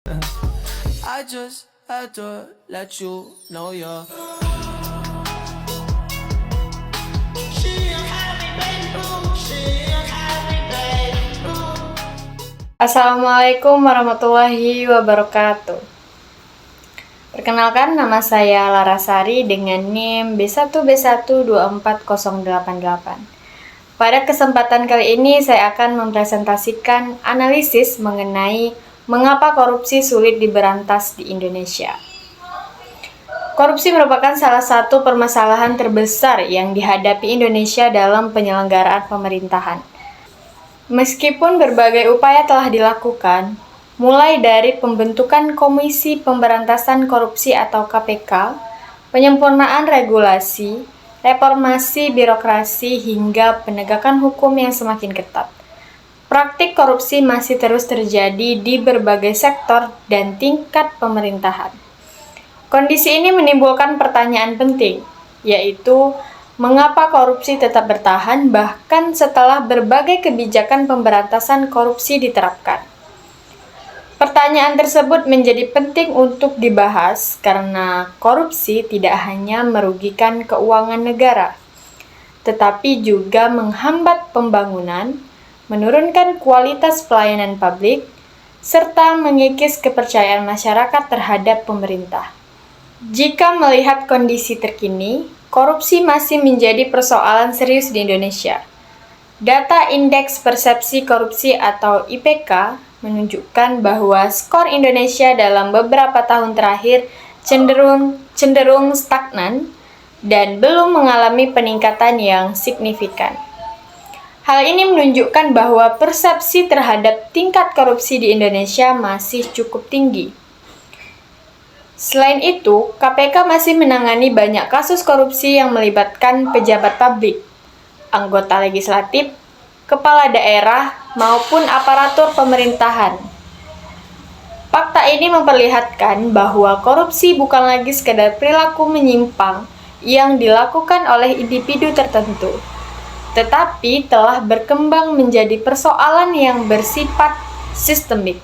I just had to let you know you're. Assalamualaikum warahmatullahi wabarakatuh. Perkenalkan, nama saya Larasari dengan NIM B1B1240888. Pada kesempatan kali ini saya akan mempresentasikan analisis mengenai mengapa korupsi sulit diberantas di Indonesia. Korupsi merupakan salah satu permasalahan terbesar yang dihadapi Indonesia dalam penyelenggaraan pemerintahan. Meskipun berbagai upaya telah dilakukan, mulai dari pembentukan Komisi Pemberantasan Korupsi atau KPK, penyempurnaan regulasi, reformasi birokrasi hingga penegakan hukum yang semakin ketat, praktik korupsi masih terus terjadi di berbagai sektor dan tingkat pemerintahan. Kondisi ini menimbulkan pertanyaan penting, yaitu mengapa korupsi tetap bertahan bahkan setelah berbagai kebijakan pemberantasan korupsi diterapkan? Pertanyaan tersebut menjadi penting untuk dibahas karena korupsi tidak hanya merugikan keuangan negara, tetapi juga menghambat pembangunan, menurunkan kualitas pelayanan publik, serta mengikis kepercayaan masyarakat terhadap pemerintah. Jika melihat kondisi terkini, korupsi masih menjadi persoalan serius di Indonesia. Data Indeks Persepsi Korupsi atau IPK menunjukkan bahwa skor Indonesia dalam beberapa tahun terakhir cenderung stagnan dan belum mengalami peningkatan yang signifikan. Hal ini menunjukkan bahwa persepsi terhadap tingkat korupsi di Indonesia masih cukup tinggi. Selain itu, KPK masih menangani banyak kasus korupsi yang melibatkan pejabat publik, anggota legislatif, kepala daerah, maupun aparatur pemerintahan. Fakta ini memperlihatkan bahwa korupsi bukan lagi sekadar perilaku menyimpang yang dilakukan oleh individu tertentu, tetapi telah berkembang menjadi persoalan yang bersifat sistemik.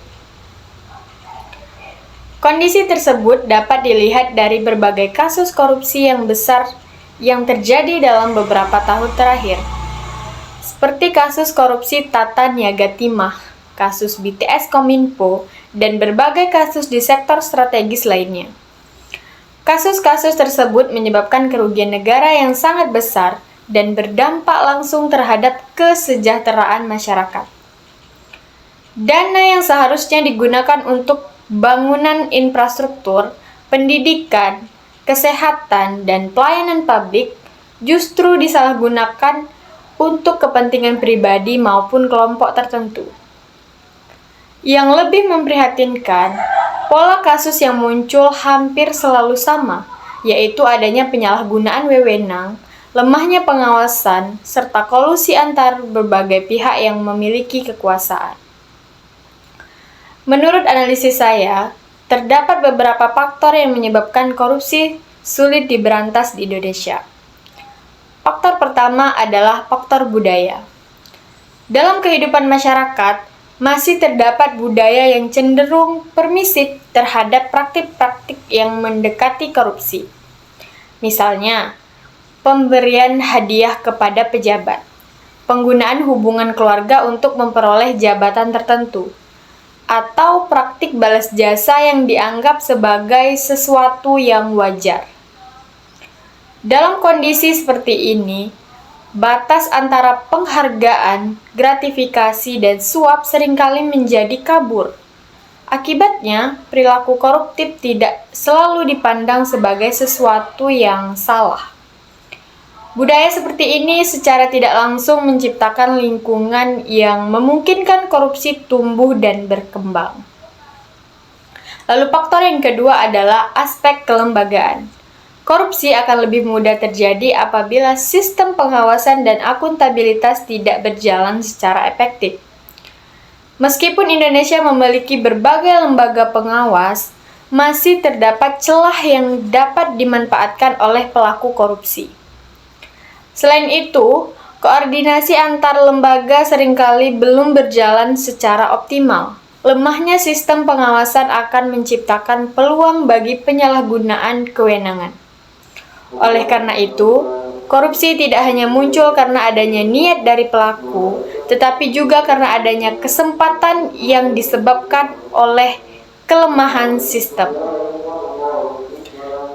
Kondisi tersebut dapat dilihat dari berbagai kasus korupsi yang besar yang terjadi dalam beberapa tahun terakhir, seperti kasus korupsi Tata Niaga Timah, kasus BTS Kominfo, dan berbagai kasus di sektor strategis lainnya. Kasus-kasus tersebut menyebabkan kerugian negara yang sangat besar dan berdampak langsung terhadap kesejahteraan masyarakat. Dana yang seharusnya digunakan untuk bangunan infrastruktur, pendidikan, kesehatan, dan pelayanan publik justru disalahgunakan untuk kepentingan pribadi maupun kelompok tertentu. Yang lebih memprihatinkan, pola kasus yang muncul hampir selalu sama, yaitu adanya penyalahgunaan wewenang, lemahnya pengawasan, serta kolusi antar berbagai pihak yang memiliki kekuasaan. Menurut analisis saya, terdapat beberapa faktor yang menyebabkan korupsi sulit diberantas di Indonesia. Faktor pertama adalah faktor budaya. Dalam kehidupan masyarakat, masih terdapat budaya yang cenderung permisif terhadap praktik-praktik yang mendekati korupsi. Misalnya, pemberian hadiah kepada pejabat, penggunaan hubungan keluarga untuk memperoleh jabatan tertentu, atau praktik balas jasa yang dianggap sebagai sesuatu yang wajar. Dalam kondisi seperti ini, batas antara penghargaan, gratifikasi, dan suap seringkali menjadi kabur. Akibatnya, perilaku koruptif tidak selalu dipandang sebagai sesuatu yang salah. Budaya seperti ini secara tidak langsung menciptakan lingkungan yang memungkinkan korupsi tumbuh dan berkembang. Lalu faktor yang kedua adalah aspek kelembagaan. Korupsi akan lebih mudah terjadi apabila sistem pengawasan dan akuntabilitas tidak berjalan secara efektif. Meskipun Indonesia memiliki berbagai lembaga pengawas, masih terdapat celah yang dapat dimanfaatkan oleh pelaku korupsi. Selain itu, koordinasi antar lembaga seringkali belum berjalan secara optimal. lemahnya sistem pengawasan akan menciptakan peluang bagi penyalahgunaan kewenangan. Oleh karena itu, korupsi tidak hanya muncul karena adanya niat dari pelaku, tetapi juga karena adanya kesempatan yang disebabkan oleh kelemahan sistem.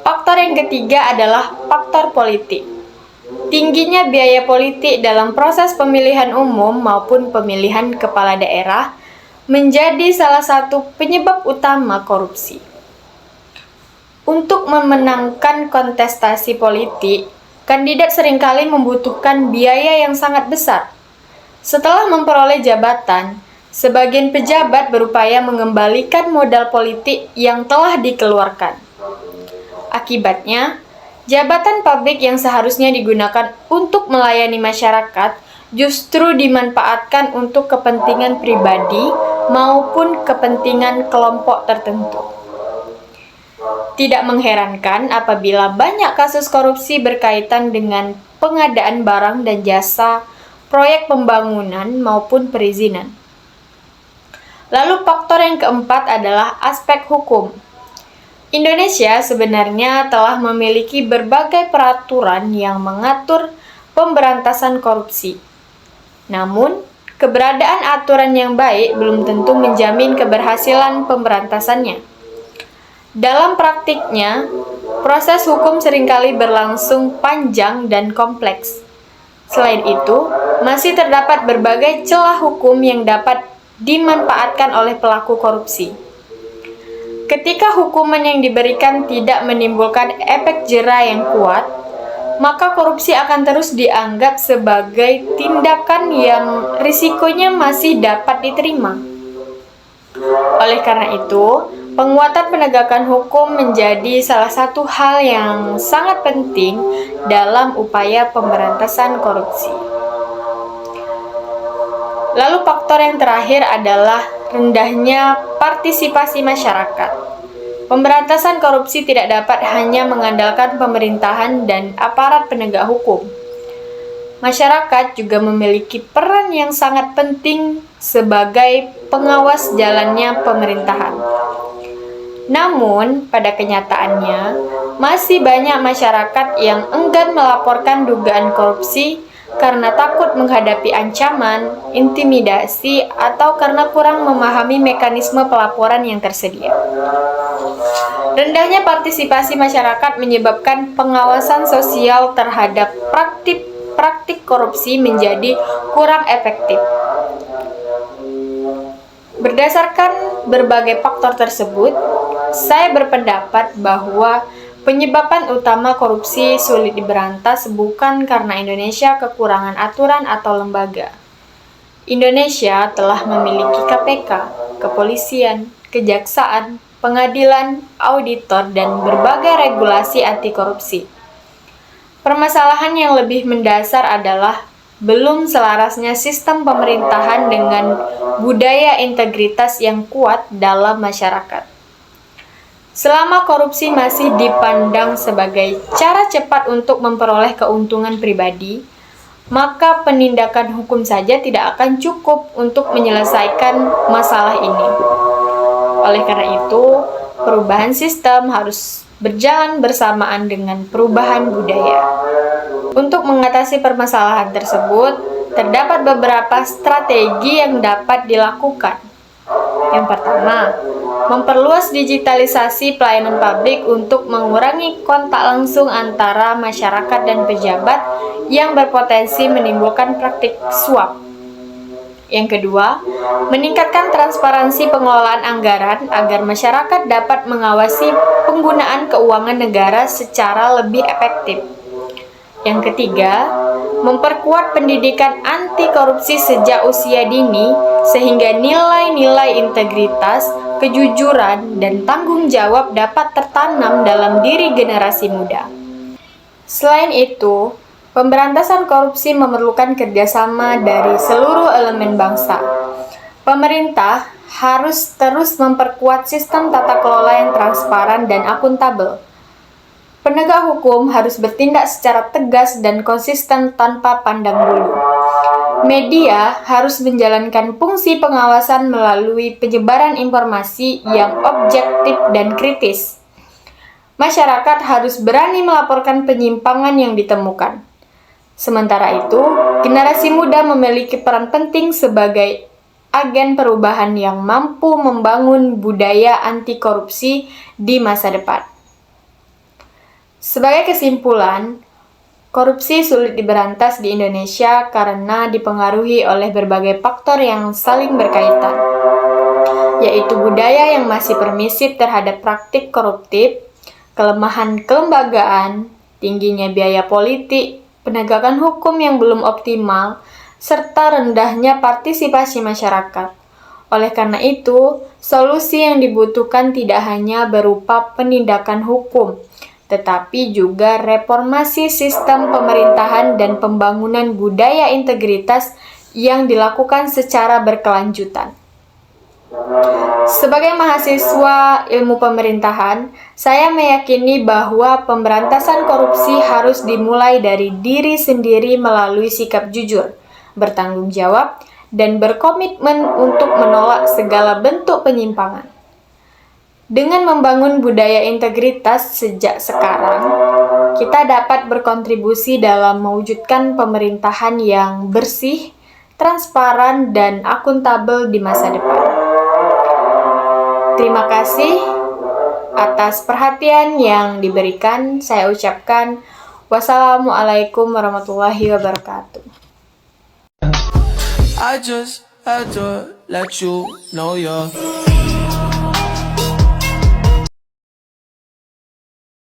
Faktor yang ketiga adalah faktor politik. Tingginya biaya politik dalam proses pemilihan umum maupun pemilihan kepala daerah menjadi salah satu penyebab utama korupsi. Untuk memenangkan kontestasi politik, kandidat seringkali membutuhkan biaya yang sangat besar. Setelah memperoleh jabatan, sebagian pejabat berupaya mengembalikan modal politik yang telah dikeluarkan. Akibatnya, jabatan publik yang seharusnya digunakan untuk melayani masyarakat justru dimanfaatkan untuk kepentingan pribadi maupun kepentingan kelompok tertentu. Tidak mengherankan apabila banyak kasus korupsi berkaitan dengan pengadaan barang dan jasa, proyek pembangunan maupun perizinan. Lalu faktor yang keempat adalah aspek hukum. Indonesia sebenarnya telah memiliki berbagai peraturan yang mengatur pemberantasan korupsi. Namun, keberadaan aturan yang baik belum tentu menjamin keberhasilan pemberantasannya. Dalam praktiknya, proses hukum seringkali berlangsung panjang dan kompleks. Selain itu, masih terdapat berbagai celah hukum yang dapat dimanfaatkan oleh pelaku korupsi. Ketika hukuman yang diberikan tidak menimbulkan efek jera yang kuat, maka korupsi akan terus dianggap sebagai tindakan yang risikonya masih dapat diterima. Oleh karena itu, penguatan penegakan hukum menjadi salah satu hal yang sangat penting dalam upaya pemberantasan korupsi. Lalu faktor yang terakhir adalah rendahnya partisipasi masyarakat. Pemberantasan korupsi tidak dapat hanya mengandalkan pemerintahan dan aparat penegak hukum. Masyarakat juga memiliki peran yang sangat penting sebagai pengawas jalannya pemerintahan. Namun, pada kenyataannya, masih banyak masyarakat yang enggan melaporkan dugaan korupsi karena takut menghadapi ancaman, intimidasi, atau karena kurang memahami mekanisme pelaporan yang tersedia. Rendahnya partisipasi masyarakat menyebabkan pengawasan sosial terhadap praktik korupsi menjadi kurang efektif. Berdasarkan berbagai faktor tersebut, saya berpendapat bahwa penyebab utama korupsi sulit diberantas bukan karena Indonesia kekurangan aturan atau lembaga. Indonesia telah memiliki KPK, kepolisian, kejaksaan, pengadilan, auditor, dan berbagai regulasi anti korupsi. Permasalahan yang lebih mendasar adalah belum selarasnya sistem pemerintahan dengan budaya integritas yang kuat dalam masyarakat. Selama korupsi masih dipandang sebagai cara cepat untuk memperoleh keuntungan pribadi, maka penindakan hukum saja tidak akan cukup untuk menyelesaikan masalah ini. Oleh karena itu, perubahan sistem harus berjalan bersamaan dengan perubahan budaya. Untuk mengatasi permasalahan tersebut, terdapat beberapa strategi yang dapat dilakukan. Yang pertama, memperluas digitalisasi pelayanan publik untuk mengurangi kontak langsung antara masyarakat dan pejabat yang berpotensi menimbulkan praktik suap. Yang kedua, meningkatkan transparansi pengelolaan anggaran agar masyarakat dapat mengawasi penggunaan keuangan negara secara lebih efektif. Yang ketiga, memperkuat pendidikan anti korupsi sejak usia dini sehingga nilai-nilai integritas, kejujuran, dan tanggung jawab dapat tertanam dalam diri generasi muda. Selain itu, pemberantasan korupsi memerlukan kerjasama dari seluruh elemen bangsa. Pemerintah harus terus memperkuat sistem tata kelola yang transparan dan akuntabel. Penegak hukum harus bertindak secara tegas dan konsisten tanpa pandang bulu. Media harus menjalankan fungsi pengawasan melalui penyebaran informasi yang objektif dan kritis. Masyarakat harus berani melaporkan penyimpangan yang ditemukan. Sementara itu, generasi muda memiliki peran penting sebagai agen perubahan yang mampu membangun budaya anti korupsi di masa depan. Sebagai kesimpulan, korupsi sulit diberantas di Indonesia karena dipengaruhi oleh berbagai faktor yang saling berkaitan, yaitu budaya yang masih permisif terhadap praktik koruptif, kelemahan kelembagaan, tingginya biaya politik, penegakan hukum yang belum optimal, serta rendahnya partisipasi masyarakat. Oleh karena itu, solusi yang dibutuhkan tidak hanya berupa penindakan hukum, tetapi juga reformasi sistem pemerintahan dan pembangunan budaya integritas yang dilakukan secara berkelanjutan. Sebagai mahasiswa ilmu pemerintahan, saya meyakini bahwa pemberantasan korupsi harus dimulai dari diri sendiri melalui sikap jujur, bertanggung jawab, dan berkomitmen untuk menolak segala bentuk penyimpangan. Dengan membangun budaya integritas sejak sekarang, kita dapat berkontribusi dalam mewujudkan pemerintahan yang bersih, transparan, dan akuntabel di masa depan. Terima kasih atas perhatian yang diberikan. Saya ucapkan wassalamualaikum warahmatullahi wabarakatuh. I just had to let you know you're